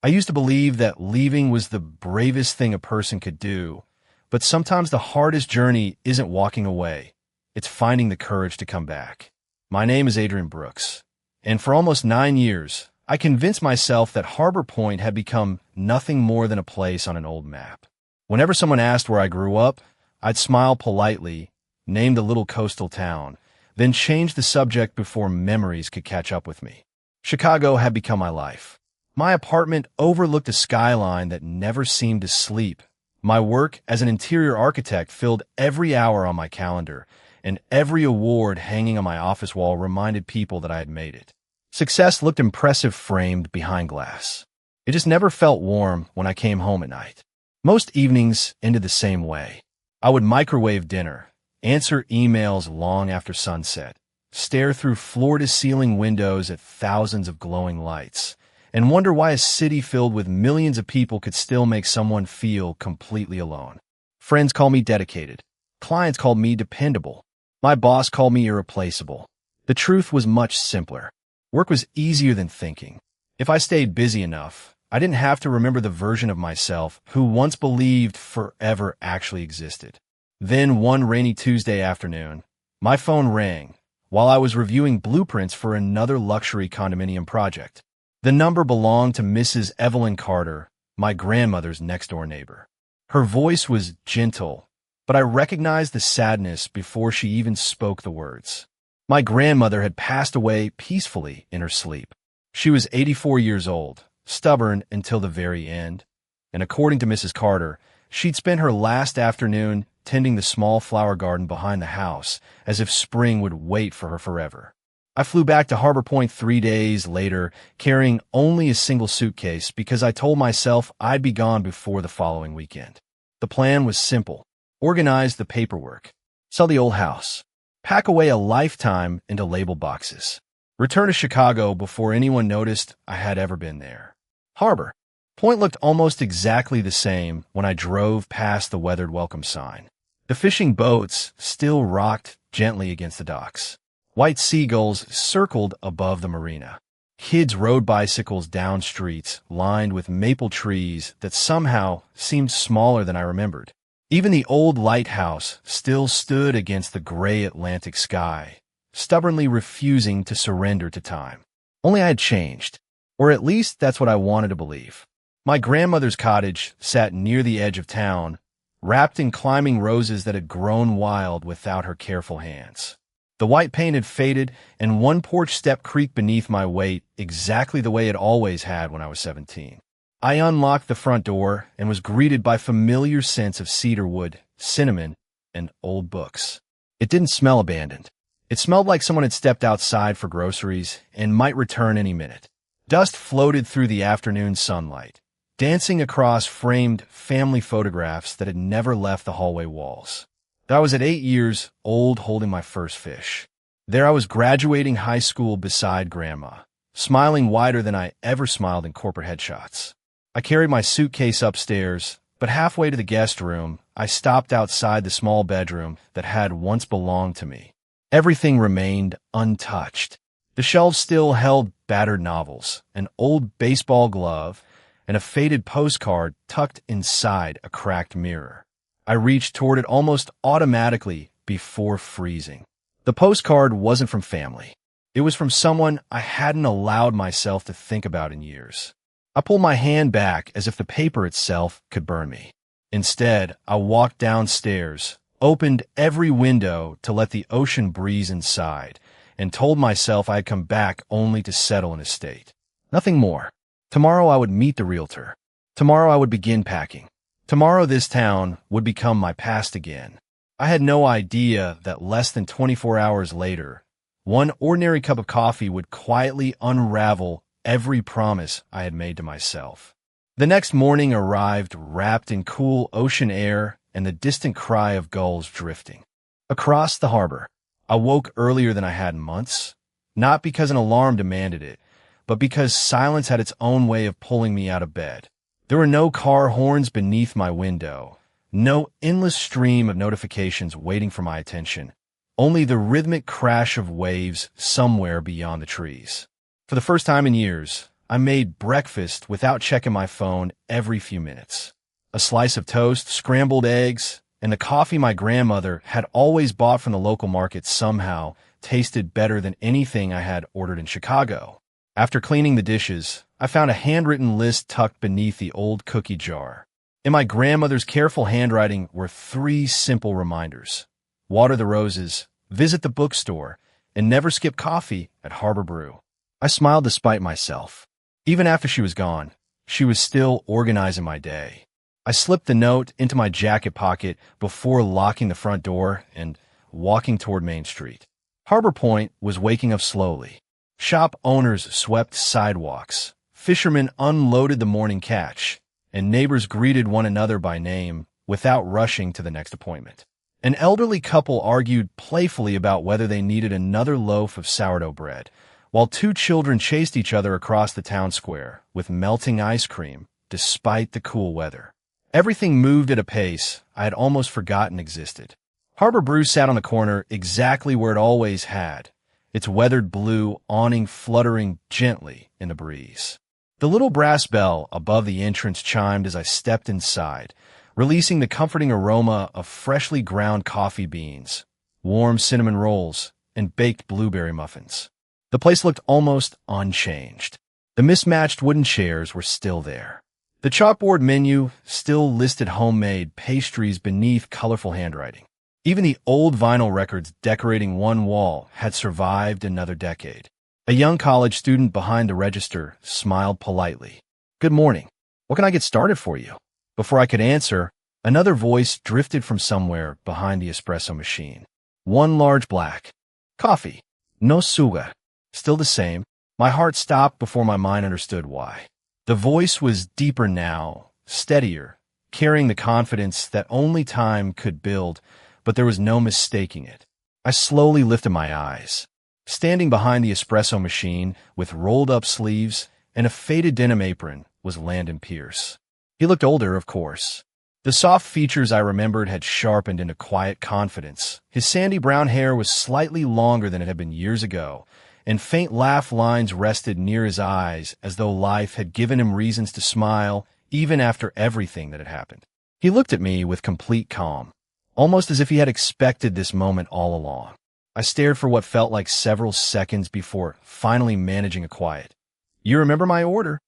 I used to believe that leaving was the bravest thing a person could do, but sometimes the hardest journey isn't walking away. It's finding the courage to come back. My name is Adrian Brooks, and for almost 9 years, I convinced myself that Harbor Point had become nothing more than a place on an old map. Whenever someone asked where I grew up, I'd smile politely, name the little coastal town, then change the subject before memories could catch up with me. Chicago had become my life. My apartment overlooked a skyline that never seemed to sleep. My work as an interior architect filled every hour on my calendar, and every award hanging on my office wall reminded people that I had made it. Success looked impressive framed behind glass. It just never felt warm when I came home at night. Most evenings ended the same way. I would microwave dinner, answer emails long after sunset, stare through floor-to-ceiling windows at thousands of glowing lights, and wonder why a city filled with millions of people could still make someone feel completely alone. Friends called me dedicated. Clients called me dependable. My boss called me irreplaceable. The truth was much simpler. Work was easier than thinking. If I stayed busy enough, I didn't have to remember the version of myself who once believed forever actually existed. Then one rainy Tuesday afternoon, my phone rang while I was reviewing blueprints for another luxury condominium project. The number belonged to Mrs. Evelyn Carter, my grandmother's next-door neighbor. Her voice was gentle, but I recognized the sadness before she even spoke the words. My grandmother had passed away peacefully in her sleep. She was 84 years old, stubborn until the very end, and according to Mrs. Carter, she'd spent her last afternoon tending the small flower garden behind the house as if spring would wait for her forever. I flew back to Harbor Point 3 days later, carrying only a single suitcase because I told myself I'd be gone before the following weekend. The plan was simple. Organize the paperwork. Sell the old house. Pack away a lifetime into label boxes. Return to Chicago before anyone noticed I had ever been there. Harbor Point looked almost exactly the same when I drove past the weathered welcome sign. The fishing boats still rocked gently against the docks. White seagulls circled above the marina. Kids rode bicycles down streets lined with maple trees that somehow seemed smaller than I remembered. Even the old lighthouse still stood against the gray Atlantic sky, stubbornly refusing to surrender to time. Only I had changed, or at least that's what I wanted to believe. My grandmother's cottage sat near the edge of town, wrapped in climbing roses that had grown wild without her careful hands. The white paint had faded, and one porch step creaked beneath my weight exactly the way it always had when I was 17. I unlocked the front door and was greeted by familiar scents of cedar wood, cinnamon, and old books. It didn't smell abandoned. It smelled like someone had stepped outside for groceries and might return any minute. Dust floated through the afternoon sunlight, dancing across framed family photographs that had never left the hallway walls. I was at 8 years old holding my first fish. There I was graduating high school beside Grandma, smiling wider than I ever smiled in corporate headshots. I carried my suitcase upstairs, but halfway to the guest room, I stopped outside the small bedroom that had once belonged to me. Everything remained untouched. The shelves still held battered novels, an old baseball glove, and a faded postcard tucked inside a cracked mirror. I reached toward it almost automatically before freezing. The postcard wasn't from family. It was from someone I hadn't allowed myself to think about in years. I pulled my hand back as if the paper itself could burn me. Instead, I walked downstairs, opened every window to let the ocean breeze inside, and told myself I had come back only to settle an estate. Nothing more. Tomorrow I would meet the realtor. Tomorrow I would begin packing. Tomorrow this town would become my past again. I had no idea that less than 24 hours later, one ordinary cup of coffee would quietly unravel every promise I had made to myself. The next morning arrived wrapped in cool ocean air and the distant cry of gulls drifting. Across the harbor, I woke earlier than I had in months, not because an alarm demanded it, but because silence had its own way of pulling me out of bed. There were no car horns beneath my window, no endless stream of notifications waiting for my attention, only the rhythmic crash of waves somewhere beyond the trees. For the first time in years, I made breakfast without checking my phone every few minutes. A slice of toast, scrambled eggs, and the coffee my grandmother had always bought from the local market somehow tasted better than anything I had ordered in Chicago. After cleaning the dishes, I found a handwritten list tucked beneath the old cookie jar. In my grandmother's careful handwriting were 3 simple reminders: water the roses, visit the bookstore, and never skip coffee at Harbor Brew. I smiled despite myself. Even after she was gone, she was still organizing my day. I slipped the note into my jacket pocket before locking the front door and walking toward Main Street. Harbor Point was waking up slowly. Shop owners swept sidewalks, fishermen unloaded the morning catch, and neighbors greeted one another by name without rushing to the next appointment. An elderly couple argued playfully about whether they needed another loaf of sourdough bread, while 2 children chased each other across the town square with melting ice cream despite the cool weather. Everything moved at a pace I had almost forgotten existed. Harbor Brew sat on the corner exactly where it always had, its weathered blue awning fluttering gently in the breeze. The little brass bell above the entrance chimed as I stepped inside, releasing the comforting aroma of freshly ground coffee beans, warm cinnamon rolls, and baked blueberry muffins. The place looked almost unchanged. The mismatched wooden chairs were still there. The chalkboard menu still listed homemade pastries beneath colorful handwriting. Even the old vinyl records decorating one wall had survived another decade. A young college student behind the register smiled politely. "Good morning. What can I get started for you?" Before I could answer, another voice drifted from somewhere behind the espresso machine. "1 large black. Coffee. No sugar." Still the same. My heart stopped before my mind understood why. The voice was deeper now, steadier, carrying the confidence that only time could build, but there was no mistaking it. I slowly lifted my eyes. Standing behind the espresso machine, with rolled-up sleeves and a faded denim apron, was Landon Pierce. He looked older, of course. The soft features I remembered had sharpened into quiet confidence. His sandy brown hair was slightly longer than it had been years ago, and faint laugh lines rested near his eyes as though life had given him reasons to smile even after everything that had happened. He looked at me with complete calm, almost as if he had expected this moment all along. I stared for what felt like several seconds before finally managing a quiet, "You remember my order?"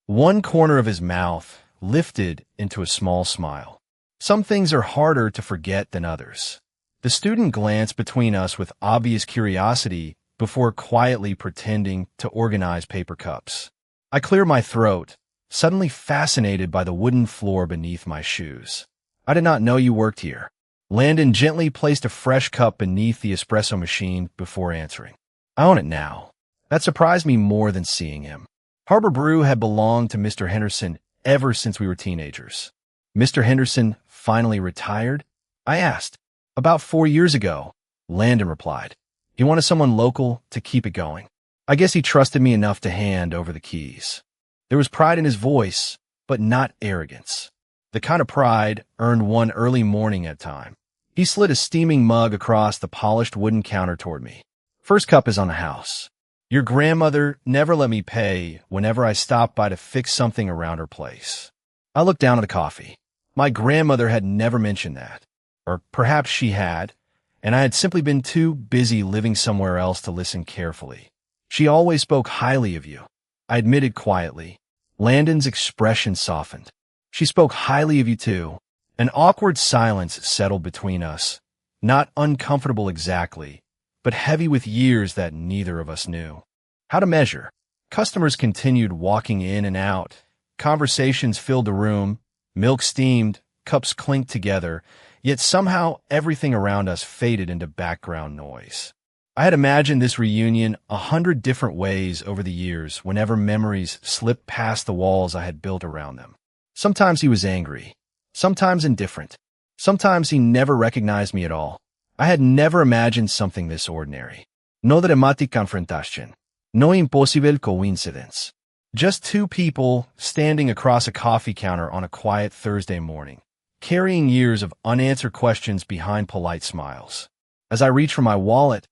One corner of his mouth lifted into a small smile. Some things are harder to forget than others. The student glanced between us with obvious curiosity before quietly pretending to organize paper cups. I cleared my throat, suddenly fascinated by the wooden floor beneath my shoes. "I did not know you worked here." Landon gently placed a fresh cup beneath the espresso machine before answering. "I own it now." That surprised me more than seeing him. Harbor Brew had belonged to Mr. Henderson ever since we were teenagers. "Mr. Henderson finally retired?" I asked. "About 4 years ago," Landon replied. "He wanted someone local to keep it going. I guess he trusted me enough to hand over the keys." There was pride in his voice, but not arrogance. The kind of pride earned one early morning at a time. He slid a steaming mug across the polished wooden counter toward me. "First cup is on the house. Your grandmother never let me pay whenever I stopped by to fix something around her place." I looked down at the coffee. My grandmother had never mentioned that. Or perhaps she had, and I had simply been too busy living somewhere else to listen carefully. "She always spoke highly of you," I admitted quietly. Landon's expression softened. "She spoke highly of you too." An awkward silence settled between us, not uncomfortable exactly, but heavy with years that neither of us knew how to measure. Customers continued walking in and out. Conversations filled the room, milk steamed, cups clinked together, yet somehow everything around us faded into background noise. I had imagined this reunion 100 different ways over the years whenever memories slipped past the walls I had built around them. Sometimes he was angry, sometimes indifferent, sometimes he never recognized me at all. I had never imagined something this ordinary. No dramatic confrontation, no impossible coincidence. Just 2 people standing across a coffee counter on a quiet Thursday morning, carrying years of unanswered questions behind polite smiles. As I reached for my wallet,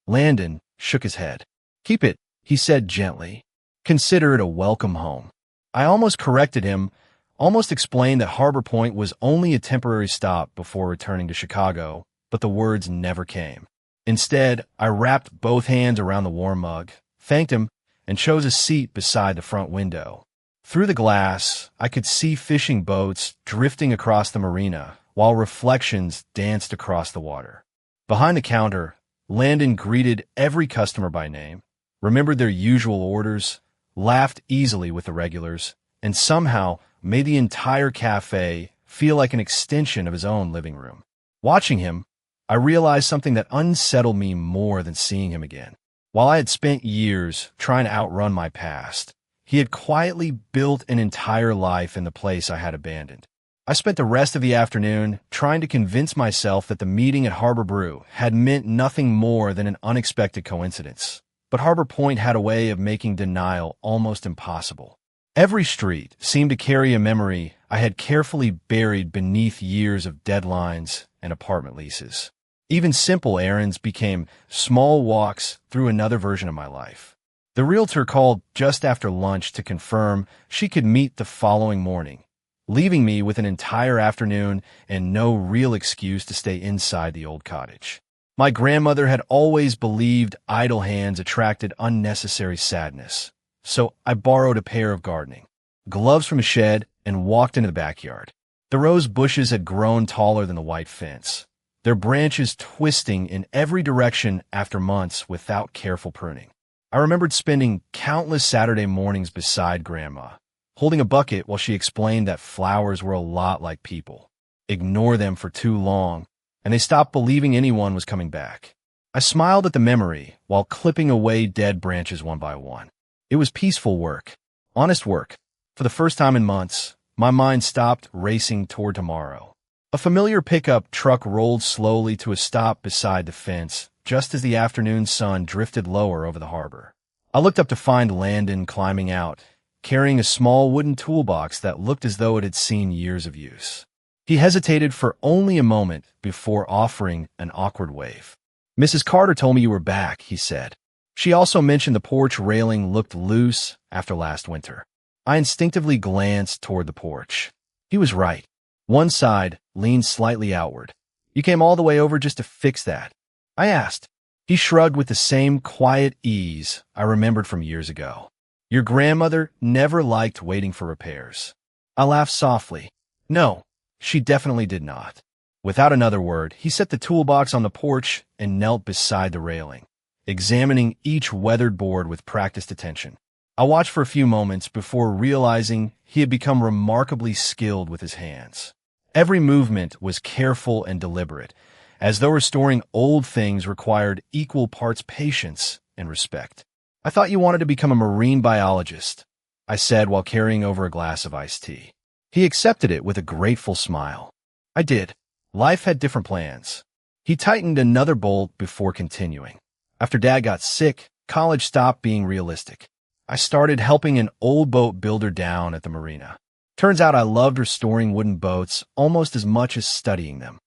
Landon shook his head. "Keep it," he said gently. Consider it a welcome home. I almost corrected him, almost explained that Harbor Point was only a temporary stop before returning to Chicago, but the words never came. Instead, I wrapped both hands around the warm mug, thanked him, and chose a seat beside the front window. Through the glass, I could see fishing boats drifting across the marina, while reflections danced across the water. Behind the counter, Landon greeted every customer by name, remembered their usual orders, laughed easily with the regulars, and somehow made the entire cafe feel like an extension of his own living room. Watching him, I realized something that unsettled me more than seeing him again. While I had spent years trying to outrun my past, he had quietly built an entire life in the place I had abandoned. I spent the rest of the afternoon trying to convince myself that the meeting at Harbor Brew had meant nothing more than an unexpected coincidence. But Harbor Point had a way of making denial almost impossible. Every street seemed to carry a memory I had carefully buried beneath years of deadlines and apartment leases. Even simple errands became small walks through another version of my life. The realtor called just after lunch to confirm she could meet the following morning, leaving me with an entire afternoon and no real excuse to stay inside the old cottage. My grandmother had always believed idle hands attracted unnecessary sadness, so I borrowed a pair of gardening gloves from a shed and walked into the backyard. The rose bushes had grown taller than the white fence, their branches twisting in every direction after months without careful pruning. I remembered spending countless Saturday mornings beside Grandma, holding a bucket while she explained that flowers were a lot like people. Ignore them for too long, and they stopped believing anyone was coming back. I smiled at the memory while clipping away dead branches one by one. It was peaceful work, honest work. For the first time in months, my mind stopped racing toward tomorrow. A familiar pickup truck rolled slowly to a stop beside the fence, just as the afternoon sun drifted lower over the harbor. I looked up to find Landon climbing out, carrying a small wooden toolbox that looked as though it had seen years of use. He hesitated for only a moment before offering an awkward wave. "Mrs. Carter told me you were back," he said. She also mentioned the porch railing looked loose after last winter. I instinctively glanced toward the porch. He was right. One side leaned slightly outward. "You came all the way over just to fix that?" I asked. He shrugged with the same quiet ease I remembered from years ago. "Your grandmother never liked waiting for repairs." I laughed softly. No, she definitely did not. Without another word, he set the toolbox on the porch and knelt beside the railing, examining each weathered board with practiced attention. I watched for a few moments before realizing he had become remarkably skilled with his hands. Every movement was careful and deliberate, as though restoring old things required equal parts patience and respect. "I thought you wanted to become a marine biologist," I said while carrying over a glass of iced tea. He accepted it with a grateful smile. "I did. Life had different plans." He tightened another bolt before continuing. "After Dad got sick, college stopped being realistic. I started helping an old boat builder down at the marina. Turns out I loved restoring wooden boats almost as much as studying them."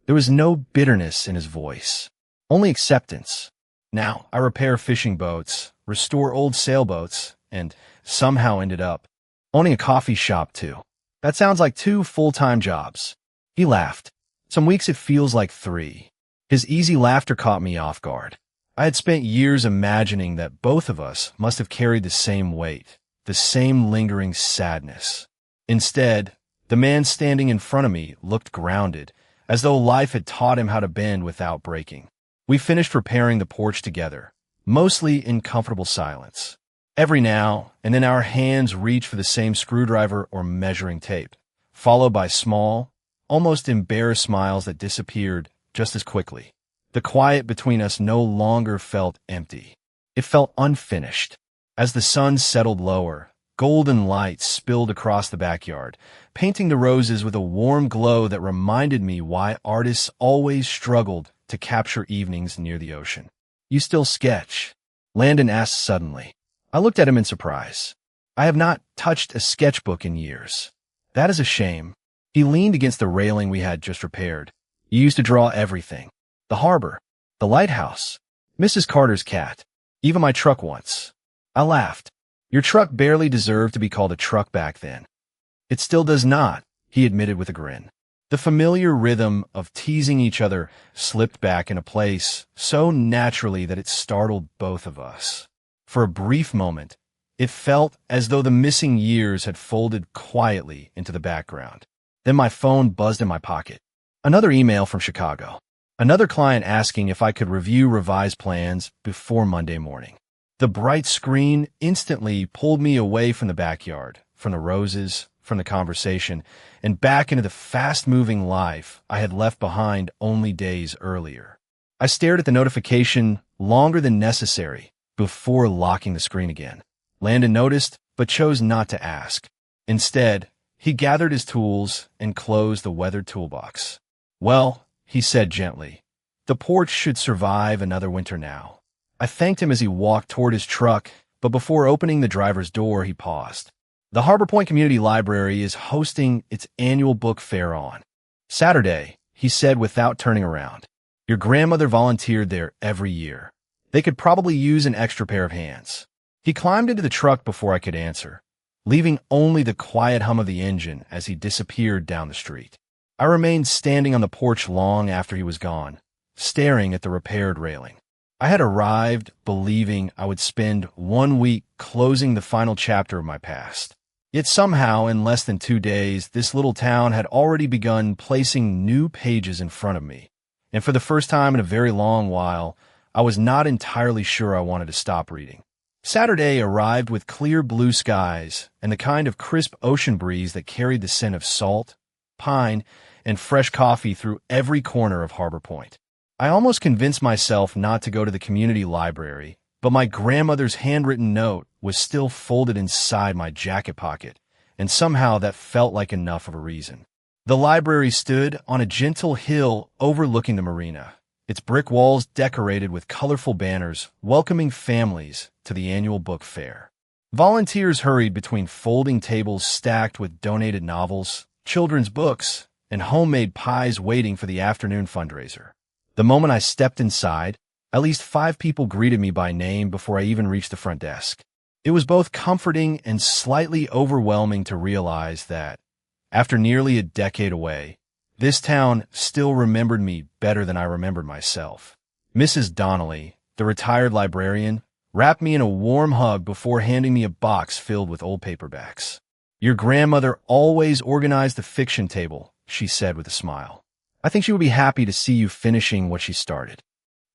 There was no bitterness in his voice, only acceptance. Now I repair fishing boats, restore old sailboats, and somehow ended up owning a coffee shop too. That sounds like 2 full-time jobs. He laughed. "Some weeks it feels like 3. His easy laughter caught me off guard. I had spent years imagining that both of us must have carried the same weight, the same lingering sadness. Instead, the man standing in front of me looked grounded, as though life had taught him how to bend without breaking. We finished repairing the porch together, mostly in comfortable silence. Every now and then our hands reached for the same screwdriver or measuring tape, followed by small, almost embarrassed smiles that disappeared just as quickly. The quiet between us no longer felt empty. It felt unfinished. As the sun settled lower, golden light spilled across the backyard, painting the roses with a warm glow that reminded me why artists always struggled to capture evenings near the ocean. "You still sketch?" Landon asked suddenly. I looked at him in surprise. "I have not touched a sketchbook in years." "That is a shame." He leaned against the railing we had just repaired. "You used to draw everything. The harbor, the lighthouse, Mrs. Carter's cat, even my truck once." I laughed. Your truck barely deserved to be called a truck back then. It still does not, he admitted with a grin. The familiar rhythm of teasing each other slipped back into place so naturally that it startled both of us. For a brief moment, it felt as though the missing years had folded quietly into the background. Then my phone buzzed in my pocket. Another email from Chicago. Another client asking if I could review revised plans before Monday morning. The bright screen instantly pulled me away from the backyard, from the roses, from the conversation, and back into the fast-moving life I had left behind only days earlier. I stared at the notification longer than necessary before locking the screen again. Landon noticed, but chose not to ask. Instead, he gathered his tools and closed the weathered toolbox. "Well," he said gently, "the porch should survive another winter now." I thanked him as he walked toward his truck, but before opening the driver's door, he paused. The Harbor Point Community Library is hosting its annual book fair on Saturday, he said without turning around. Your grandmother volunteered there every year. They could probably use an extra pair of hands. He climbed into the truck before I could answer, leaving only the quiet hum of the engine as he disappeared down the street. I remained standing on the porch long after he was gone, staring at the repaired railing. I had arrived believing I would spend 1 week closing the final chapter of my past. Yet somehow, in less than 2 days, this little town had already begun placing new pages in front of me. And for the first time in a very long while, I was not entirely sure I wanted to stop reading. Saturday arrived with clear blue skies and the kind of crisp ocean breeze that carried the scent of salt, pine, and fresh coffee through every corner of Harbor Point. I almost convinced myself not to go to the community library, but my grandmother's handwritten note was still folded inside my jacket pocket, and somehow that felt like enough of a reason. The library stood on a gentle hill overlooking the marina, its brick walls decorated with colorful banners welcoming families to the annual book fair. Volunteers hurried between folding tables stacked with donated novels, children's books, and homemade pies waiting for the afternoon fundraiser. The moment I stepped inside, at least 5 people greeted me by name before I even reached the front desk. It was both comforting and slightly overwhelming to realize that, after nearly a decade away, this town still remembered me better than I remembered myself. Mrs. Donnelly, the retired librarian, wrapped me in a warm hug before handing me a box filled with old paperbacks. "Your grandmother always organized the fiction table," she said with a smile. "I think she would be happy to see you finishing what she started."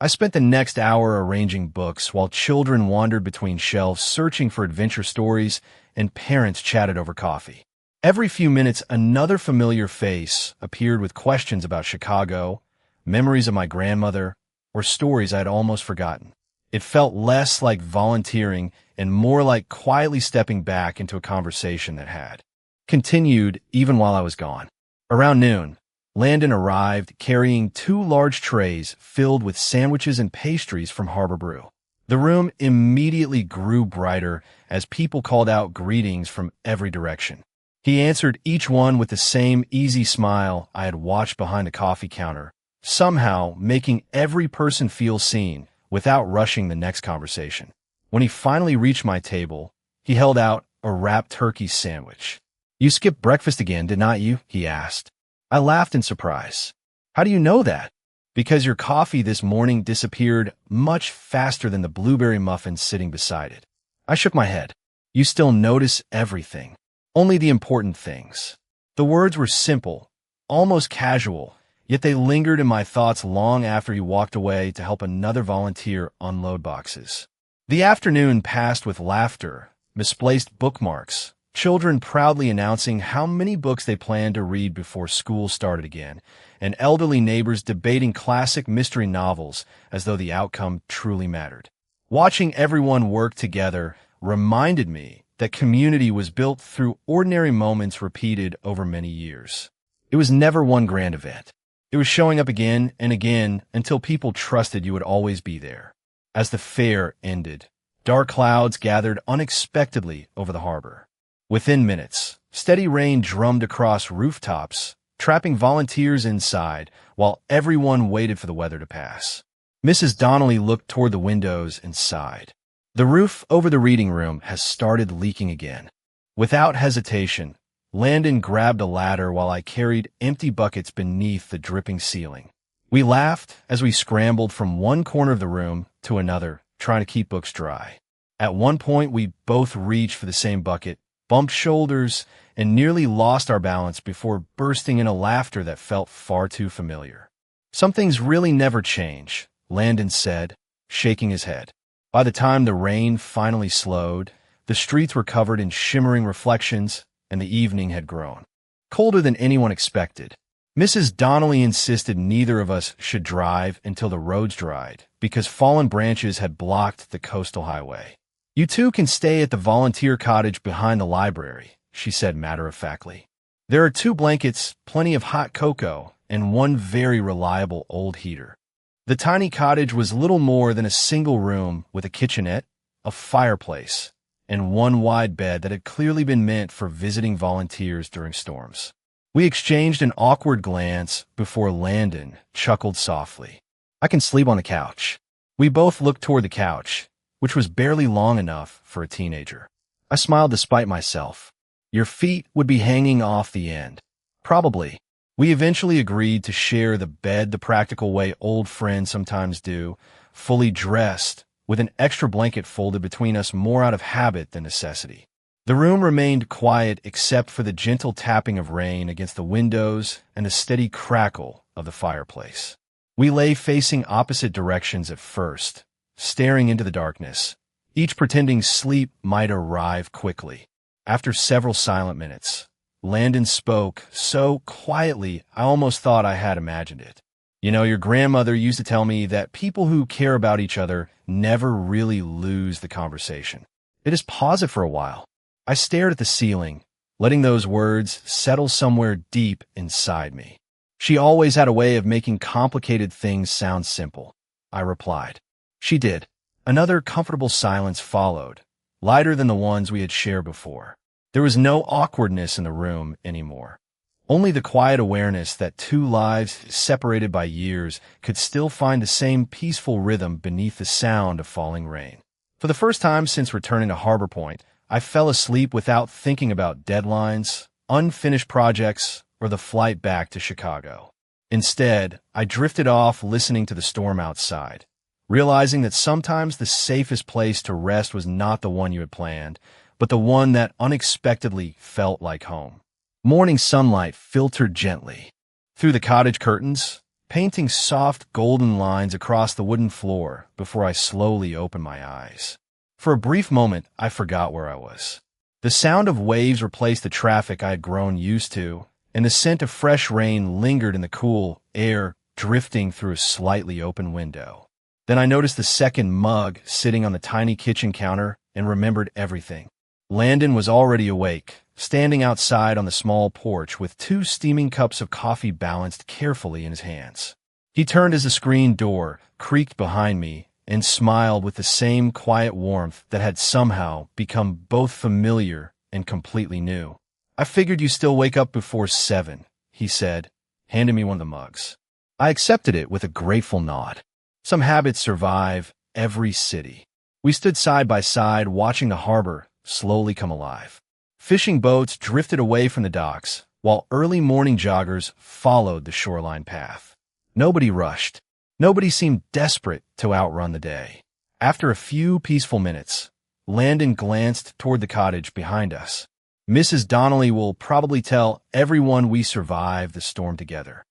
I spent the next hour arranging books while children wandered between shelves searching for adventure stories and parents chatted over coffee. Every few minutes, another familiar face appeared with questions about Chicago, memories of my grandmother, or stories I had almost forgotten. It felt less like volunteering and more like quietly stepping back into a conversation that had continued even while I was gone. Around noon, Landon arrived carrying 2 large trays filled with sandwiches and pastries from Harbor Brew. The room immediately grew brighter as people called out greetings from every direction. He answered each one with the same easy smile I had watched behind the coffee counter, somehow making every person feel seen without rushing the next conversation. When he finally reached my table, he held out a wrapped turkey sandwich. "You skipped breakfast again, did not you?" he asked. I laughed in surprise. "How do you know that?" "Because your coffee this morning disappeared much faster than the blueberry muffins sitting beside it." I shook my head. "You still notice everything. Only the important things." The words were simple, almost casual, yet they lingered in my thoughts long after he walked away to help another volunteer unload boxes. The afternoon passed with laughter, misplaced bookmarks, children proudly announcing how many books they planned to read before school started again, and elderly neighbors debating classic mystery novels as though the outcome truly mattered. Watching everyone work together reminded me that community was built through ordinary moments repeated over many years. It was never one grand event. It was showing up again and again until people trusted you would always be there. As the fair ended, dark clouds gathered unexpectedly over the harbor. Within minutes, steady rain drummed across rooftops, trapping volunteers inside while everyone waited for the weather to pass. Mrs. Donnelly looked toward the windows and sighed. The roof over the reading room has started leaking again. Without hesitation, Landon grabbed a ladder while I carried empty buckets beneath the dripping ceiling. We laughed as we scrambled from one corner of the room to another, trying to keep books dry. At one point, we both reached for the same bucket, bumped shoulders, and nearly lost our balance before bursting into laughter that felt far too familiar. "Some things really never change," Landon said, shaking his head. By the time the rain finally slowed, the streets were covered in shimmering reflections, and the evening had grown colder than anyone expected. Mrs. Donnelly insisted neither of us should drive until the roads dried, because fallen branches had blocked the coastal highway. "You two can stay at the volunteer cottage behind the library," she said matter-of-factly. "There are 2 blankets, plenty of hot cocoa, and one very reliable old heater." The tiny cottage was little more than a single room with a kitchenette, a fireplace, and one wide bed that had clearly been meant for visiting volunteers during storms. We exchanged an awkward glance before Landon chuckled softly. "I can sleep on the couch." We both looked toward the couch, which was barely long enough for a teenager. I smiled despite myself. "Your feet would be hanging off the end." "Probably." We eventually agreed to share the bed the practical way old friends sometimes do, fully dressed, with an extra blanket folded between us more out of habit than necessity. The room remained quiet except for the gentle tapping of rain against the windows and the steady crackle of the fireplace. We lay facing opposite directions at first, staring into the darkness, each pretending sleep might arrive quickly. After several silent minutes, Landon spoke so quietly I almost thought I had imagined it. "You know, your grandmother used to tell me that people who care about each other never really lose the conversation. They just pause it for a while." I stared at the ceiling, letting those words settle somewhere deep inside me. "She always had a way of making complicated things sound simple," I replied. She did. Another comfortable silence followed, lighter than the ones we had shared before. There was no awkwardness in the room anymore. Only the quiet awareness that 2 lives separated by years could still find the same peaceful rhythm beneath the sound of falling rain. For the first time since returning to Harbor Point, I fell asleep without thinking about deadlines, unfinished projects, or the flight back to Chicago. Instead, I drifted off listening to the storm outside, realizing that sometimes the safest place to rest was not the one you had planned, but the one that unexpectedly felt like home. Morning sunlight filtered gently through the cottage curtains, painting soft golden lines across the wooden floor before I slowly opened my eyes. For a brief moment, I forgot where I was. The sound of waves replaced the traffic I had grown used to, and the scent of fresh rain lingered in the cool air drifting through a slightly open window. Then I noticed the second mug sitting on the tiny kitchen counter and remembered everything. Landon was already awake, standing outside on the small porch with 2 steaming cups of coffee balanced carefully in his hands. He turned as the screen door creaked behind me and smiled with the same quiet warmth that had somehow become both familiar and completely new. "I figured you still wake up before 7, he said, handing me one of the mugs. I accepted it with a grateful nod. Some habits survive every city. We stood side by side watching the harbor slowly come alive. Fishing boats drifted away from the docks, while early morning joggers followed the shoreline path. Nobody rushed. Nobody seemed desperate to outrun the day. After a few peaceful minutes, Landon glanced toward the cottage behind us. "Mrs. Donnelly will probably tell everyone we survived the storm together."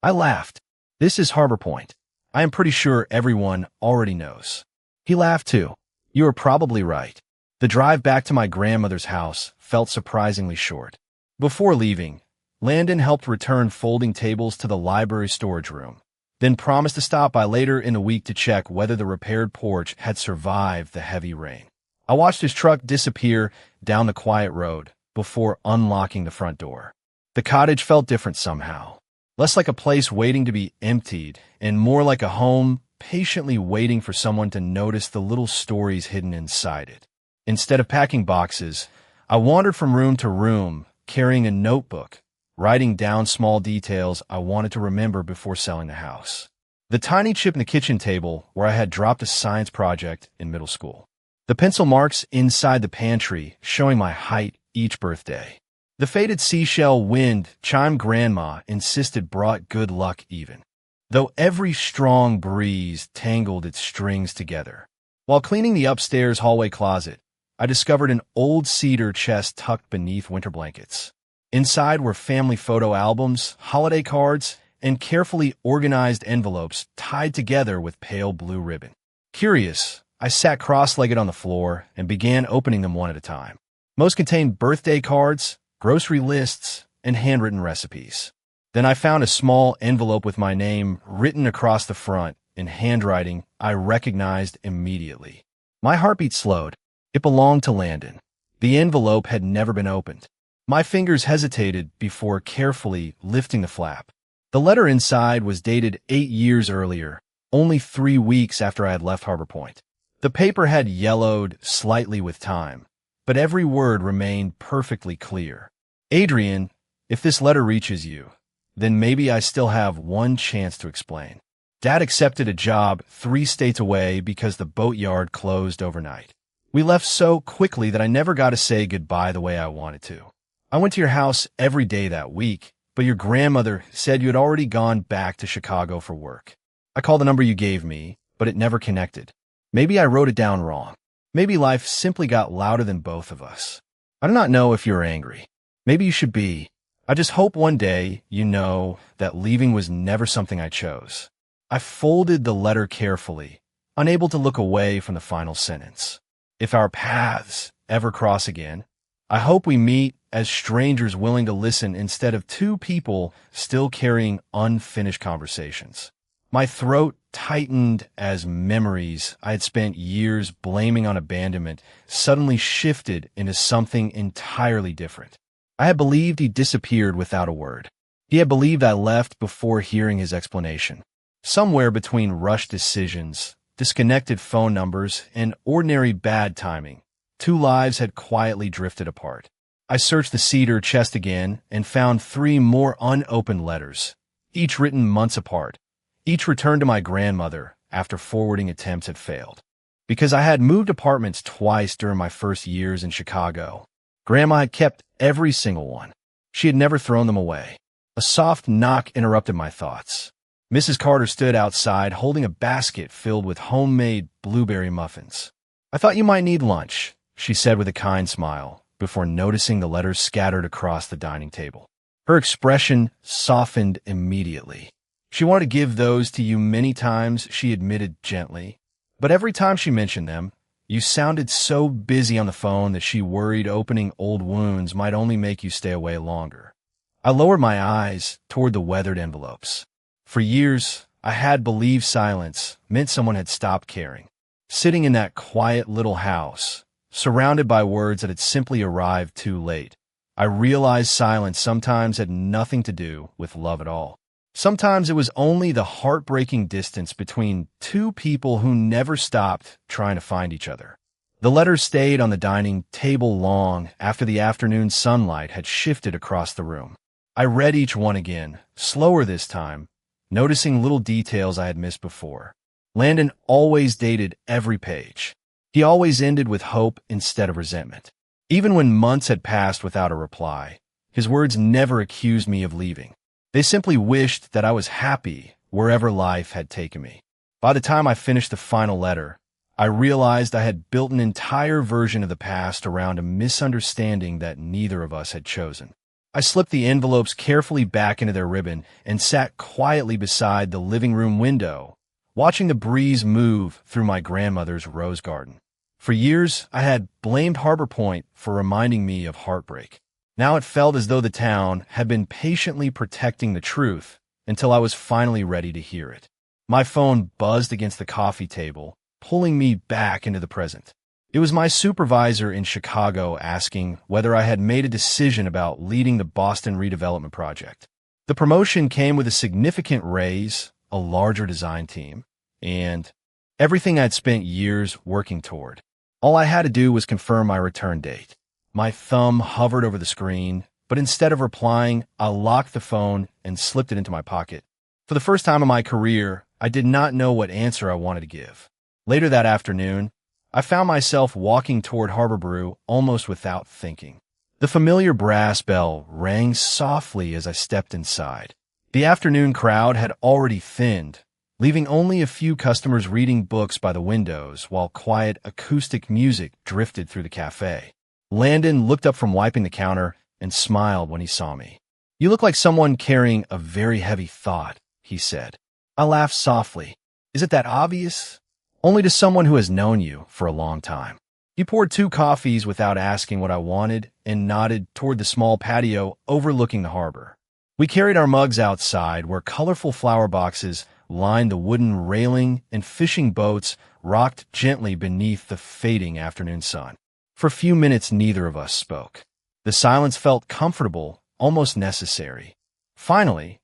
I laughed. "This is Harbor Point. I am pretty sure everyone already knows." He laughed too. "You are probably right." The drive back to my grandmother's house felt surprisingly short. Before leaving, Landon helped return folding tables to the library storage room, then promised to stop by later in the week to check whether the repaired porch had survived the heavy rain. I watched his truck disappear down the quiet road before unlocking the front door. The cottage felt different somehow, less like a place waiting to be emptied and more like a home patiently waiting for someone to notice the little stories hidden inside it. Instead of packing boxes, I wandered from room to room, carrying a notebook, writing down small details I wanted to remember before selling the house. The tiny chip in the kitchen table where I had dropped a science project in middle school. The pencil marks inside the pantry showing my height each birthday. The faded seashell wind chime Grandma insisted brought good luck even, though every strong breeze tangled its strings together. While cleaning the upstairs hallway closet, I discovered an old cedar chest tucked beneath winter blankets. Inside were family photo albums, holiday cards, and carefully organized envelopes tied together with pale blue ribbon. Curious, I sat cross-legged on the floor and began opening them one at a time. Most contained birthday cards, grocery lists, and handwritten recipes. Then I found a small envelope with my name written across the front in handwriting I recognized immediately. My heartbeat slowed. It belonged to Landon. The envelope had never been opened. My fingers hesitated before carefully lifting the flap. The letter inside was dated 8 years earlier, only 3 weeks after I had left Harbor Point. The paper had yellowed slightly with time, but every word remained perfectly clear. Adrian, if this letter reaches you, then maybe I still have one chance to explain. Dad accepted a job 3 states away because the boatyard closed overnight. We left so quickly that I never got to say goodbye the way I wanted to. I went to your house every day that week, but your grandmother said you had already gone back to Chicago for work. I called the number you gave me, but it never connected. Maybe I wrote it down wrong. Maybe life simply got louder than both of us. I do not know if you're angry. Maybe you should be. I just hope one day you know that leaving was never something I chose. I folded the letter carefully, unable to look away from the final sentence. If our paths ever cross again, I hope we meet as strangers willing to listen instead of 2 people still carrying unfinished conversations. My throat tightened as memories I had spent years blaming on abandonment suddenly shifted into something entirely different. I had believed he disappeared without a word. He had believed I left before hearing his explanation. Somewhere between rushed decisions, disconnected phone numbers, and ordinary bad timing, 2 lives had quietly drifted apart. I searched the cedar chest again and found 3 more unopened letters, each written months apart, each returned to my grandmother after forwarding attempts had failed. Because I had moved apartments twice during my first years in Chicago, Grandma had kept every single one. She had never thrown them away. A soft knock interrupted my thoughts. Mrs. Carter stood outside holding a basket filled with homemade blueberry muffins. "I thought you might need lunch," she said with a kind smile, before noticing the letters scattered across the dining table. Her expression softened immediately. "She wanted to give those to you many times," she admitted gently. "But every time she mentioned them, you sounded so busy on the phone that she worried opening old wounds might only make you stay away longer." I lowered my eyes toward the weathered envelopes. For years, I had believed silence meant someone had stopped caring. Sitting in that quiet little house, surrounded by words that had simply arrived too late, I realized silence sometimes had nothing to do with love at all. Sometimes it was only the heartbreaking distance between 2 people who never stopped trying to find each other. The letters stayed on the dining table long after the afternoon sunlight had shifted across the room. I read each one again, slower this time, noticing little details I had missed before. Landon always dated every page. He always ended with hope instead of resentment. Even when months had passed without a reply, his words never accused me of leaving. They simply wished that I was happy wherever life had taken me. By the time I finished the final letter, I realized I had built an entire version of the past around a misunderstanding that neither of us had chosen. I slipped the envelopes carefully back into their ribbon and sat quietly beside the living room window, watching the breeze move through my grandmother's rose garden. For years, I had blamed Harbor Point for reminding me of heartbreak. Now it felt as though the town had been patiently protecting the truth until I was finally ready to hear it. My phone buzzed against the coffee table, pulling me back into the present. It was my supervisor in Chicago asking whether I had made a decision about leading the Boston redevelopment project. The promotion came with a significant raise, a larger design team, and everything I'd spent years working toward. All I had to do was confirm my return date. My thumb hovered over the screen, but instead of replying, I locked the phone and slipped it into my pocket. For the first time in my career, I did not know what answer I wanted to give. Later that afternoon, I found myself walking toward Harbor Brew almost without thinking. The familiar brass bell rang softly as I stepped inside. The afternoon crowd had already thinned, leaving only a few customers reading books by the windows while quiet acoustic music drifted through the cafe. Landon looked up from wiping the counter and smiled when he saw me. "You look like someone carrying a very heavy thought," he said. I laughed softly. "Is it that obvious?" "Only to someone who has known you for a long time." He poured 2 coffees without asking what I wanted and nodded toward the small patio overlooking the harbor. We carried our mugs outside where colorful flower boxes lined the wooden railing and fishing boats rocked gently beneath the fading afternoon sun. For a few minutes, neither of us spoke. The silence felt comfortable, almost necessary. Finally,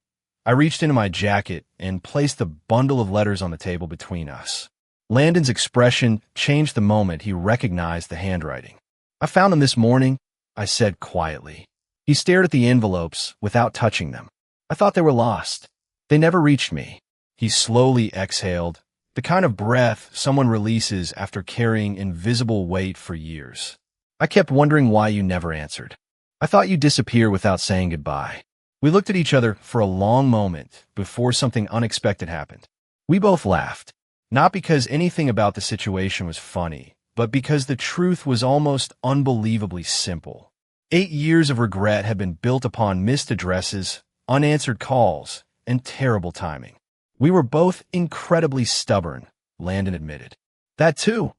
I reached into my jacket and placed the bundle of letters on the table between us. Landon's expression changed the moment he recognized the handwriting. "I found them this morning," I said quietly. He stared at the envelopes without touching them. "I thought they were lost. They never reached me." He slowly exhaled, the kind of breath someone releases after carrying invisible weight for years. "I kept wondering why you never answered. I thought you'd disappear without saying goodbye." We looked at each other for a long moment before something unexpected happened. We both laughed, not because anything about the situation was funny, but because the truth was almost unbelievably simple. 8 years of regret had been built upon missed addresses, unanswered calls, and terrible timing. We were both incredibly stubborn, Landon admitted. "That too,"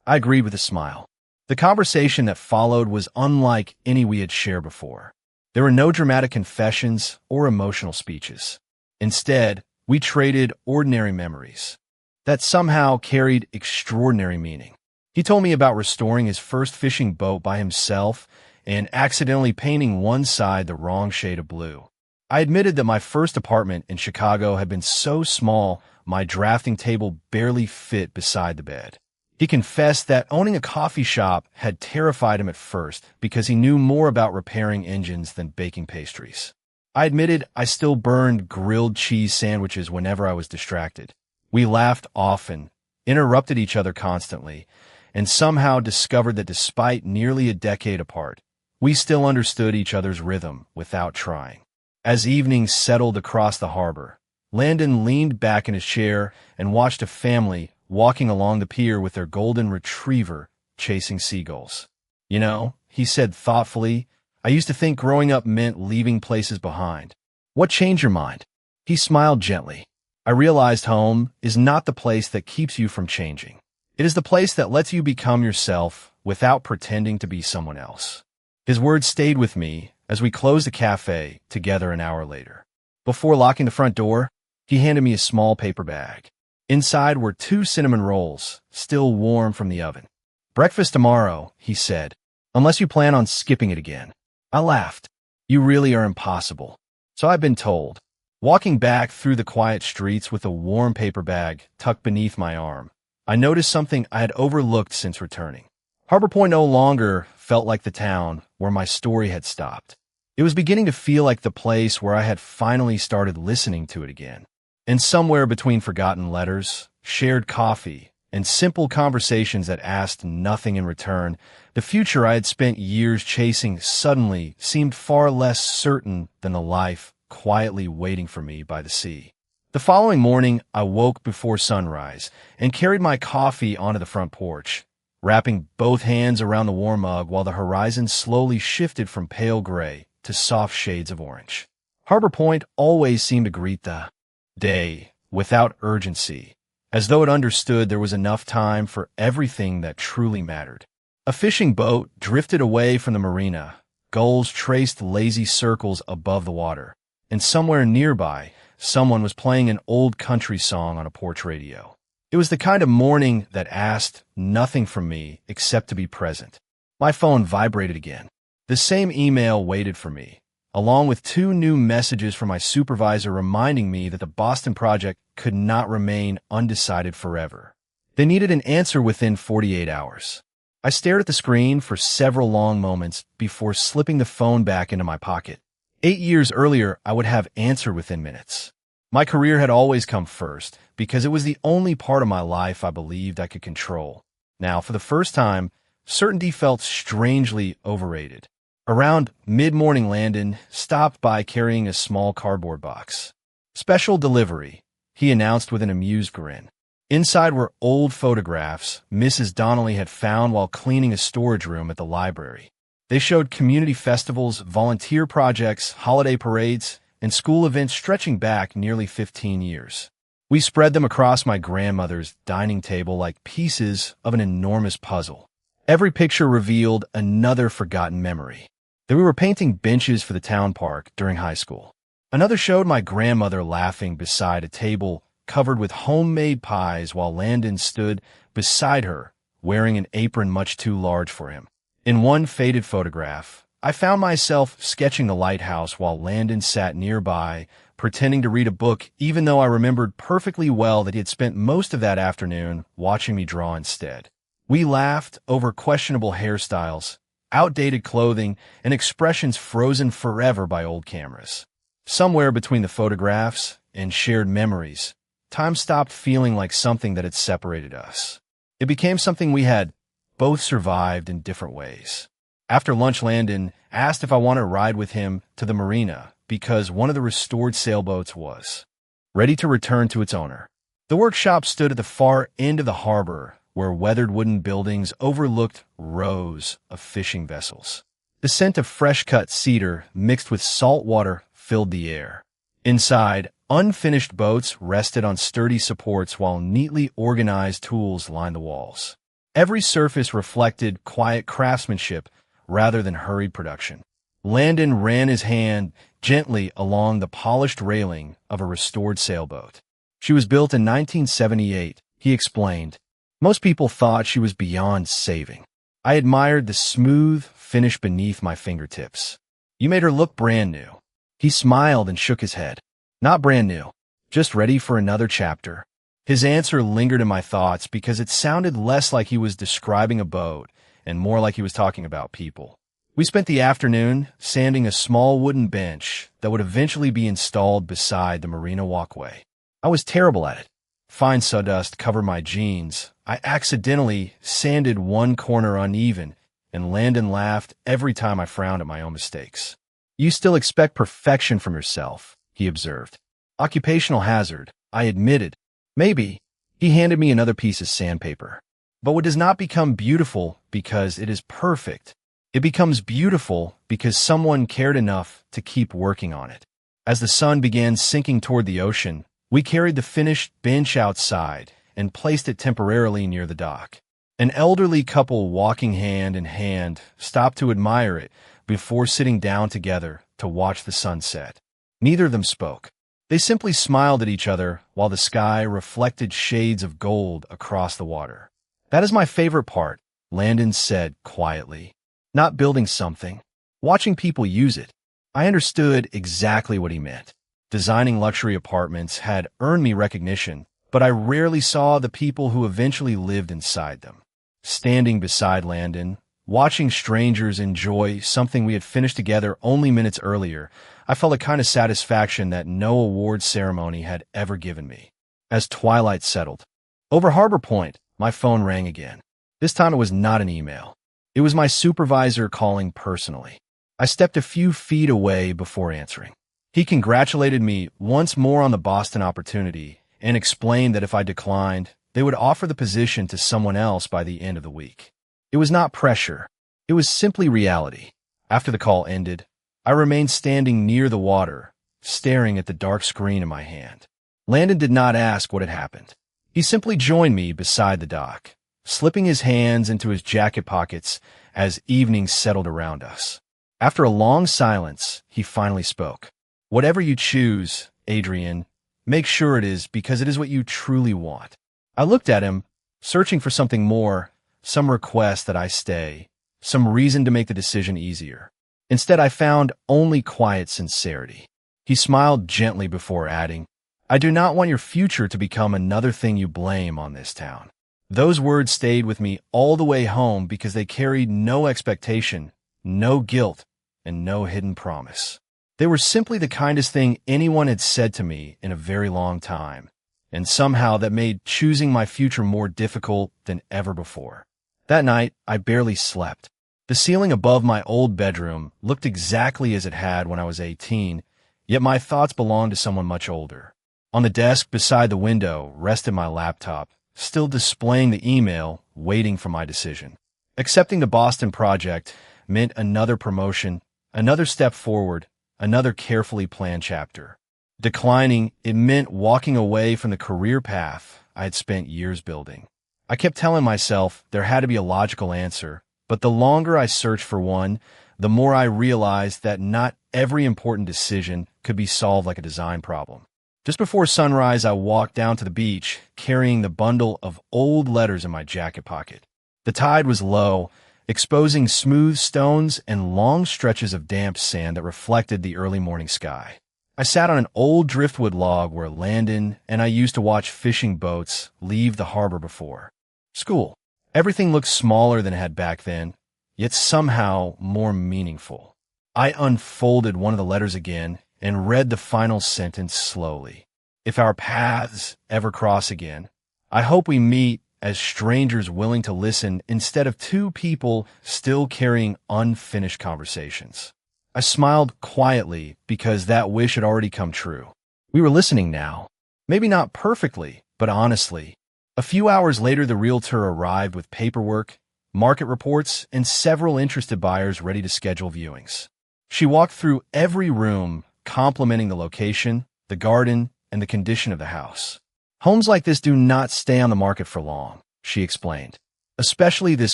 I agreed with a smile. The conversation that followed was unlike any we had shared before. There were no dramatic confessions or emotional speeches. Instead, we traded ordinary memories that somehow carried extraordinary meaning. He told me about restoring his first fishing boat by himself and accidentally painting one side the wrong shade of blue. I admitted that my first apartment in Chicago had been so small my drafting table barely fit beside the bed. He confessed that owning a coffee shop had terrified him at first because he knew more about repairing engines than baking pastries. I admitted I still burned grilled cheese sandwiches whenever I was distracted. We laughed often, interrupted each other constantly, and somehow discovered that despite nearly a decade apart, we still understood each other's rhythm without trying. As evenings settled across the harbor, Landon leaned back in his chair and watched a family walking along the pier with their golden retriever chasing seagulls. "You know," he said thoughtfully, "I used to think growing up meant leaving places behind. What changed your mind?" He smiled gently. "I realized home is not the place that keeps you from changing. It is the place that lets you become yourself without pretending to be someone else." His words stayed with me as we closed the cafe together an hour later. Before locking the front door, he handed me a small paper bag. Inside were 2 cinnamon rolls, still warm from the oven. "Breakfast tomorrow," he said, "unless you plan on skipping it again." I laughed. "You really are impossible." "So I've been told." Walking back through the quiet streets with a warm paper bag tucked beneath my arm, I noticed something I had overlooked since returning. Harbor Point no longer felt like the town where my story had stopped. It was beginning to feel like the place where I had finally started listening to it again. And somewhere between forgotten letters, shared coffee, and simple conversations that asked nothing in return, the future I had spent years chasing suddenly seemed far less certain than the life quietly waiting for me by the sea. The following morning, I woke before sunrise and carried my coffee onto the front porch, wrapping both hands around the warm mug while the horizon slowly shifted from pale gray to soft shades of orange. Harbor Point always seemed to greet the day without urgency, as though it understood there was enough time for everything that truly mattered. A fishing boat drifted away from the marina, gulls traced lazy circles above the water, and somewhere nearby, someone was playing an old country song on a porch radio. It was the kind of morning that asked nothing from me except to be present. My phone vibrated again. The same email waited for me, along with 2 new messages from my supervisor reminding me that the Boston project could not remain undecided forever. They needed an answer within 48 hours. I stared at the screen for several long moments before slipping the phone back into my pocket. 8 years earlier, I would have answered within minutes. My career had always come first because it was the only part of my life I believed I could control. Now, for the first time, certainty felt strangely overrated. Around mid-morning, Landon stopped by carrying a small cardboard box. "Special delivery," he announced with an amused grin. Inside were old photographs Mrs. Donnelly had found while cleaning a storage room at the library. They showed community festivals, volunteer projects, holiday parades, and school events stretching back nearly 15 years. We spread them across my grandmother's dining table like pieces of an enormous puzzle. Every picture revealed another forgotten memory. That we were painting benches for the town park during high school. Another showed my grandmother laughing beside a table covered with homemade pies while Landon stood beside her, wearing an apron much too large for him. In one faded photograph, I found myself sketching the lighthouse while Landon sat nearby, pretending to read a book, even though I remembered perfectly well that he had spent most of that afternoon watching me draw instead. We laughed over questionable hairstyles, outdated clothing, and expressions frozen forever by old cameras. Somewhere between the photographs and shared memories, time stopped feeling like something that had separated us. It became something we had both survived in different ways. After lunch, Landon asked if I wanted to ride with him to the marina because one of the restored sailboats was ready to return to its owner. The workshop stood at the far end of the harbor, where weathered wooden buildings overlooked rows of fishing vessels. The scent of fresh-cut cedar mixed with salt water filled the air. Inside, unfinished boats rested on sturdy supports while neatly organized tools lined the walls. Every surface reflected quiet craftsmanship rather than hurried production. Landon ran his hand gently along the polished railing of a restored sailboat. She was built in 1978, he explained. Most people thought she was beyond saving. I admired the smooth finish beneath my fingertips. "You made her look brand new." He smiled and shook his head. "Not brand new, just ready for another chapter." His answer lingered in my thoughts because it sounded less like he was describing a boat and more like he was talking about people. We spent the afternoon sanding a small wooden bench that would eventually be installed beside the marina walkway. I was terrible at it. Fine sawdust covered my jeans. I accidentally sanded one corner uneven, and Landon laughed every time I frowned at my own mistakes. "You still expect perfection from yourself," he observed. "Occupational hazard," I admitted. "Maybe." He handed me another piece of sandpaper. "But what does not become beautiful because it is perfect. It becomes beautiful because someone cared enough to keep working on it." As the sun began sinking toward the ocean, we carried the finished bench outside and placed it temporarily near the dock. An elderly couple walking hand in hand stopped to admire it before sitting down together to watch the sunset. Neither of them spoke. They simply smiled at each other while the sky reflected shades of gold across the water. "That is my favorite part," Landon said quietly. "Not building something, watching people use it." I understood exactly what he meant. Designing luxury apartments had earned me recognition, but I rarely saw the people who eventually lived inside them. Standing beside Landon, watching strangers enjoy something we had finished together only minutes earlier, I felt a kind of satisfaction that no award ceremony had ever given me. As twilight settled, over Harbor Point, my phone rang again. This time it was not an email. It was my supervisor calling personally. I stepped a few feet away before answering. He congratulated me once more on the Boston opportunity and explained that if I declined, they would offer the position to someone else by the end of the week. It was not pressure. It was simply reality. After the call ended, I remained standing near the water, staring at the dark screen in my hand. Landon did not ask what had happened. He simply joined me beside the dock, slipping his hands into his jacket pockets as evening settled around us. After a long silence, he finally spoke. "Whatever you choose, Adrian, make sure it is because it is what you truly want." I looked at him, searching for something more, some request that I stay, some reason to make the decision easier. Instead, I found only quiet sincerity. He smiled gently before adding, "I do not want your future to become another thing you blame on this town." Those words stayed with me all the way home because they carried no expectation, no guilt, and no hidden promise. They were simply the kindest thing anyone had said to me in a very long time, and somehow that made choosing my future more difficult than ever before. That night, I barely slept. The ceiling above my old bedroom looked exactly as it had when I was 18, yet my thoughts belonged to someone much older. On the desk beside the window rested my laptop, still displaying the email, waiting for my decision. Accepting the Boston project meant another promotion, another step forward, another carefully planned chapter. Declining, it meant walking away from the career path I had spent years building. I kept telling myself there had to be a logical answer, but the longer I searched for one, the more I realized that not every important decision could be solved like a design problem. Just before sunrise, I walked down to the beach, carrying the bundle of old letters in my jacket pocket. The tide was low, exposing smooth stones and long stretches of damp sand that reflected the early morning sky. I sat on an old driftwood log where Landon and I used to watch fishing boats leave the harbor before school. Everything looked smaller than it had back then, yet somehow more meaningful. I unfolded one of the letters again and read the final sentence slowly. If our paths ever cross again, I hope we meet as strangers willing to listen instead of two people still carrying unfinished conversations. I smiled quietly because that wish had already come true. We were listening now. Maybe not perfectly, but honestly. A few hours later, the realtor arrived with paperwork, market reports, and several interested buyers ready to schedule viewings. She walked through every room, complimenting the location, the garden, and the condition of the house. Homes like this do not stay on the market for long, she explained, especially this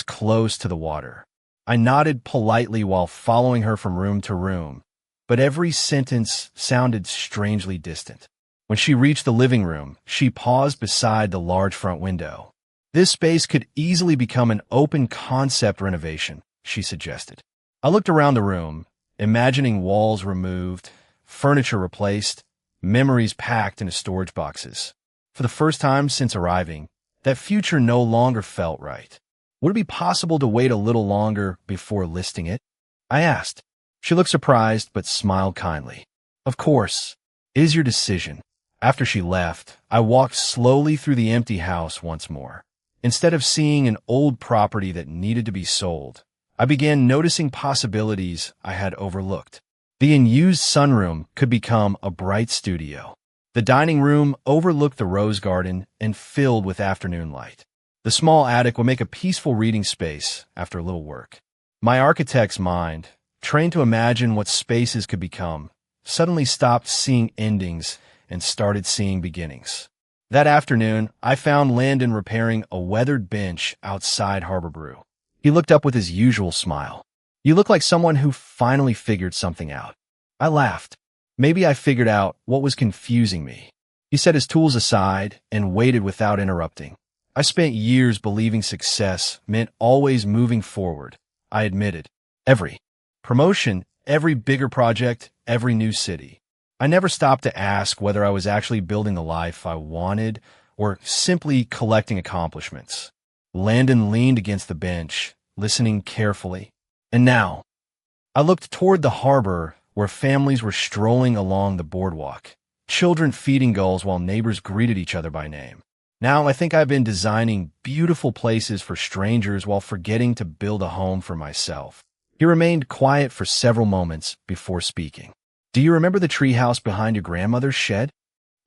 close to the water. I nodded politely while following her from room to room, but every sentence sounded strangely distant. When she reached the living room, she paused beside the large front window. This space could easily become an open concept renovation, she suggested. I looked around the room, imagining walls removed, furniture replaced, memories packed into storage boxes. For the first time since arriving, that future no longer felt right. Would it be possible to wait a little longer before listing it? I asked. She looked surprised but smiled kindly. Of course. It is your decision. After she left, I walked slowly through the empty house once more. Instead of seeing an old property that needed to be sold, I began noticing possibilities I had overlooked. The unused sunroom could become a bright studio. The dining room overlooked the rose garden and filled with afternoon light. The small attic would make a peaceful reading space after a little work. My architect's mind, trained to imagine what spaces could become, suddenly stopped seeing endings and started seeing beginnings. That afternoon, I found Landon repairing a weathered bench outside Harbor Brew. He looked up with his usual smile. "You look like someone who finally figured something out." I laughed. Maybe I figured out what was confusing me. He set his tools aside and waited without interrupting. I spent years believing success meant always moving forward, I admitted. Every promotion, every bigger project, every new city. I never stopped to ask whether I was actually building the life I wanted or simply collecting accomplishments. Landon leaned against the bench, listening carefully. And now, I looked toward the harbor where families were strolling along the boardwalk, children feeding gulls while neighbors greeted each other by name. Now I think I've been designing beautiful places for strangers while forgetting to build a home for myself. He remained quiet for several moments before speaking. "Do you remember the treehouse behind your grandmother's shed?"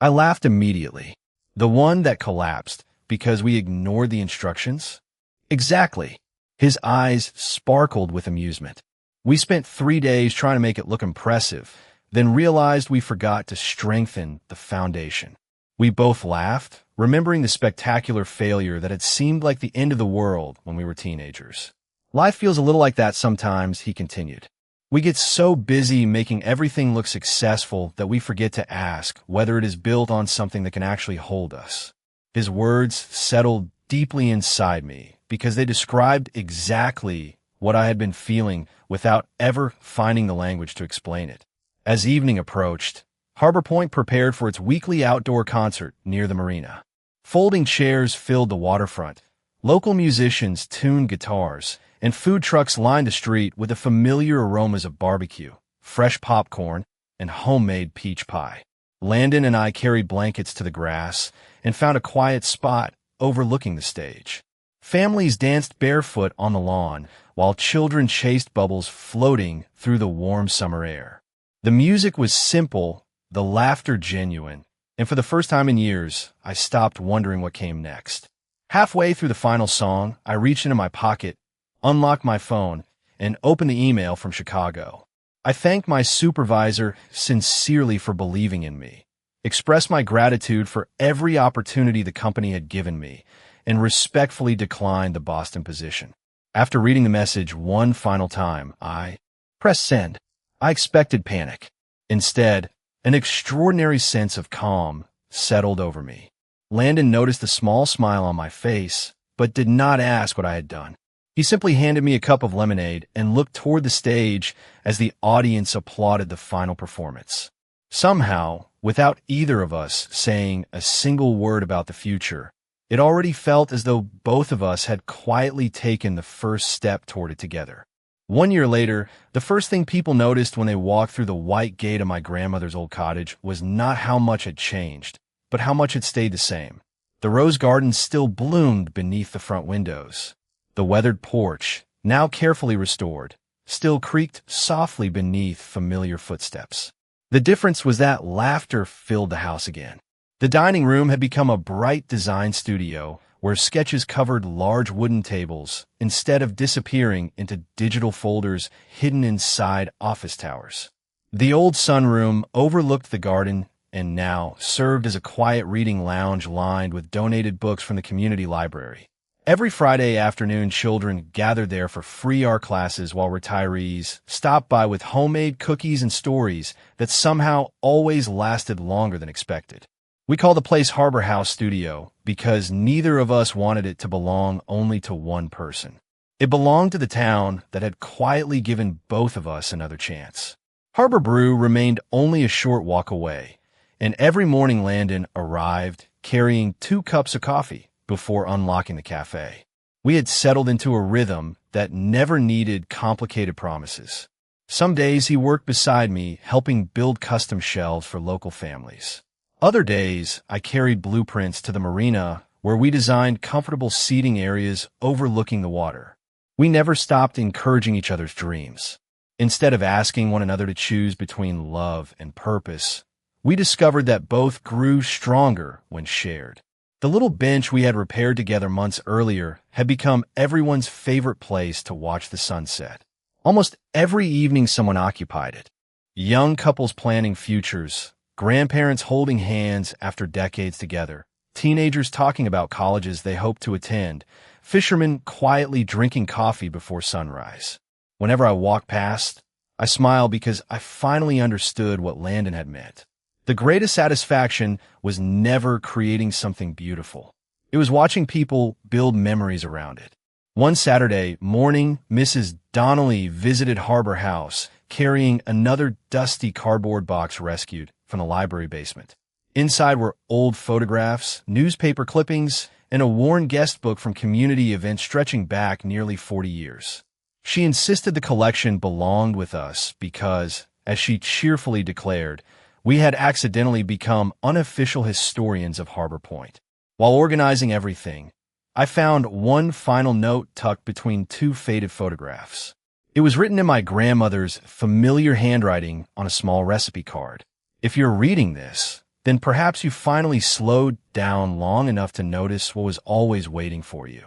I laughed immediately. "The one that collapsed because we ignored the instructions?" "Exactly." His eyes sparkled with amusement. "We spent 3 days trying to make it look impressive, then realized we forgot to strengthen the foundation." We both laughed, remembering the spectacular failure that had seemed like the end of the world when we were teenagers. "Life feels a little like that sometimes," he continued. "We get so busy making everything look successful that we forget to ask whether it is built on something that can actually hold us." His words settled deeply inside me because they described exactly what I had been feeling without ever finding the language to explain it. As evening approached, Harbor Point prepared for its weekly outdoor concert near the marina. Folding chairs filled the waterfront. Local musicians tuned guitars, and food trucks lined the street with the familiar aromas of barbecue, fresh popcorn, and homemade peach pie. Landon and I carried blankets to the grass and found a quiet spot overlooking the stage. Families danced barefoot on the lawn, while children chased bubbles floating through the warm summer air. The music was simple, the laughter genuine, and for the first time in years, I stopped wondering what came next. Halfway through the final song, I reached into my pocket, unlocked my phone, and opened the email from Chicago. I thanked my supervisor sincerely for believing in me, expressed my gratitude for every opportunity the company had given me, and respectfully declined the Boston position. After reading the message one final time, I pressed send. I expected panic. Instead, an extraordinary sense of calm settled over me. Landon noticed the small smile on my face, but did not ask what I had done. He simply handed me a cup of lemonade and looked toward the stage as the audience applauded the final performance. Somehow, without either of us saying a single word about the future, it already felt as though both of us had quietly taken the first step toward it together. 1 year later, the first thing people noticed when they walked through the white gate of my grandmother's old cottage was not how much had changed, but how much had stayed the same. The rose garden still bloomed beneath the front windows. The weathered porch, now carefully restored, still creaked softly beneath familiar footsteps. The difference was that laughter filled the house again. The dining room had become a bright design studio where sketches covered large wooden tables instead of disappearing into digital folders hidden inside office towers. The old sunroom overlooked the garden and now served as a quiet reading lounge lined with donated books from the community library. Every Friday afternoon, children gathered there for free art classes while retirees stopped by with homemade cookies and stories that somehow always lasted longer than expected. We call the place Harbor House Studio because neither of us wanted it to belong only to one person. It belonged to the town that had quietly given both of us another chance. Harbor Brew remained only a short walk away, and every morning Landon arrived carrying 2 cups of coffee before unlocking the cafe. We had settled into a rhythm that never needed complicated promises. Some days he worked beside me, helping build custom shelves for local families. Other days, I carried blueprints to the marina where we designed comfortable seating areas overlooking the water. We never stopped encouraging each other's dreams. Instead of asking one another to choose between love and purpose, we discovered that both grew stronger when shared. The little bench we had repaired together months earlier had become everyone's favorite place to watch the sunset. Almost every evening someone occupied it. Young couples planning futures, grandparents holding hands after decades together, teenagers talking about colleges they hope to attend, fishermen quietly drinking coffee before sunrise. Whenever I walked past, I smiled because I finally understood what Landon had meant. The greatest satisfaction was never creating something beautiful. It was watching people build memories around it. One Saturday morning, Mrs. Donnelly visited Harbor House, carrying another dusty cardboard box rescued from the library basement. Inside were old photographs, newspaper clippings, and a worn guest book from community events stretching back nearly 40 years. She insisted the collection belonged with us because, as she cheerfully declared, we had accidentally become unofficial historians of Harbor Point. While organizing everything, I found one final note tucked between 2 faded photographs. It was written in my grandmother's familiar handwriting on a small recipe card. If you're reading this, then perhaps you finally slowed down long enough to notice what was always waiting for you.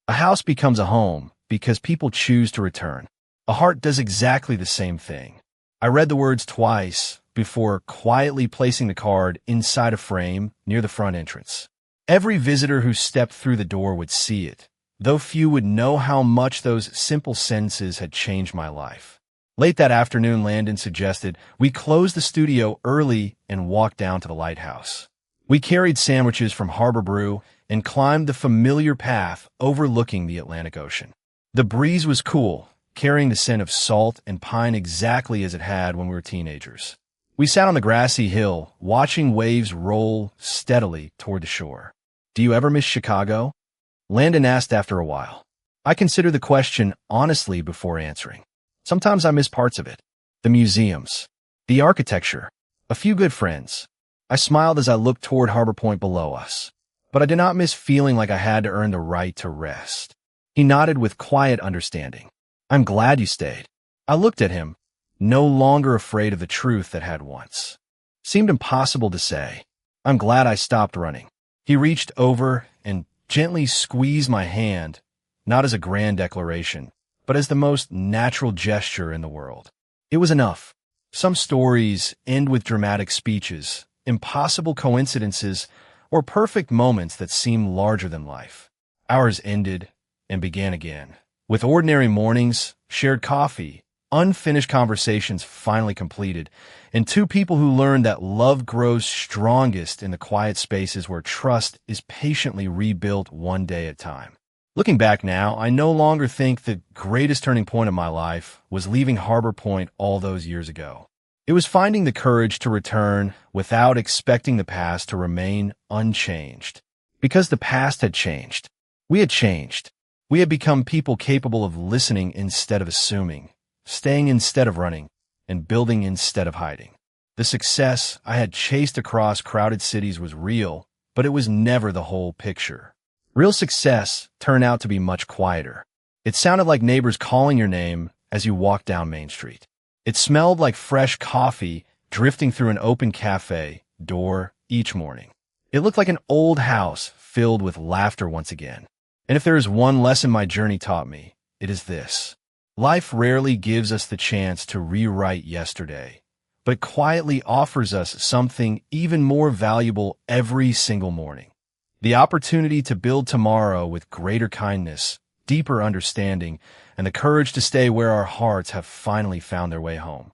A house becomes a home because people choose to return. A heart does exactly the same thing. I read the words twice before quietly placing the card inside a frame near the front entrance. Every visitor who stepped through the door would see it, though few would know how much those simple sentences had changed my life. Late that afternoon, Landon suggested we close the studio early and walk down to the lighthouse. We carried sandwiches from Harbor Brew and climbed the familiar path overlooking the Atlantic Ocean. The breeze was cool, carrying the scent of salt and pine exactly as it had when we were teenagers. We sat on the grassy hill, watching waves roll steadily toward the shore. "Do you ever miss Chicago?" Landon asked after a while. I considered the question honestly before answering. Sometimes I miss parts of it. The museums, the architecture, a few good friends. I smiled as I looked toward Harbor Point below us. but I did not miss feeling like I had to earn the right to rest. He nodded with quiet understanding. I'm glad you stayed. I looked at him, no longer afraid of the truth that had once seemed impossible to say. I'm glad I stopped running. He reached over and gently squeezed my hand, not as a grand declaration, but as the most natural gesture in the world. It was enough. Some stories end with dramatic speeches, impossible coincidences, or perfect moments that seem larger than life. Ours ended and began again, with ordinary mornings, shared coffee, unfinished conversations finally completed, and two people who learned that love grows strongest in the quiet spaces where trust is patiently rebuilt one day at a time. Looking back now, I no longer think the greatest turning point of my life was leaving Harbor Point all those years ago. It was finding the courage to return without expecting the past to remain unchanged. Because the past had changed. We had changed. We had become people capable of listening instead of assuming, staying instead of running, and building instead of hiding. The success I had chased across crowded cities was real, but it was never the whole picture. Real success turned out to be much quieter. It sounded like neighbors calling your name as you walked down Main Street. It smelled like fresh coffee drifting through an open cafe door each morning. It looked like an old house filled with laughter once again. And if there is one lesson my journey taught me, it is this. Life rarely gives us the chance to rewrite yesterday, but it quietly offers us something even more valuable every single morning. The opportunity to build tomorrow with greater kindness, deeper understanding, and the courage to stay where our hearts have finally found their way home.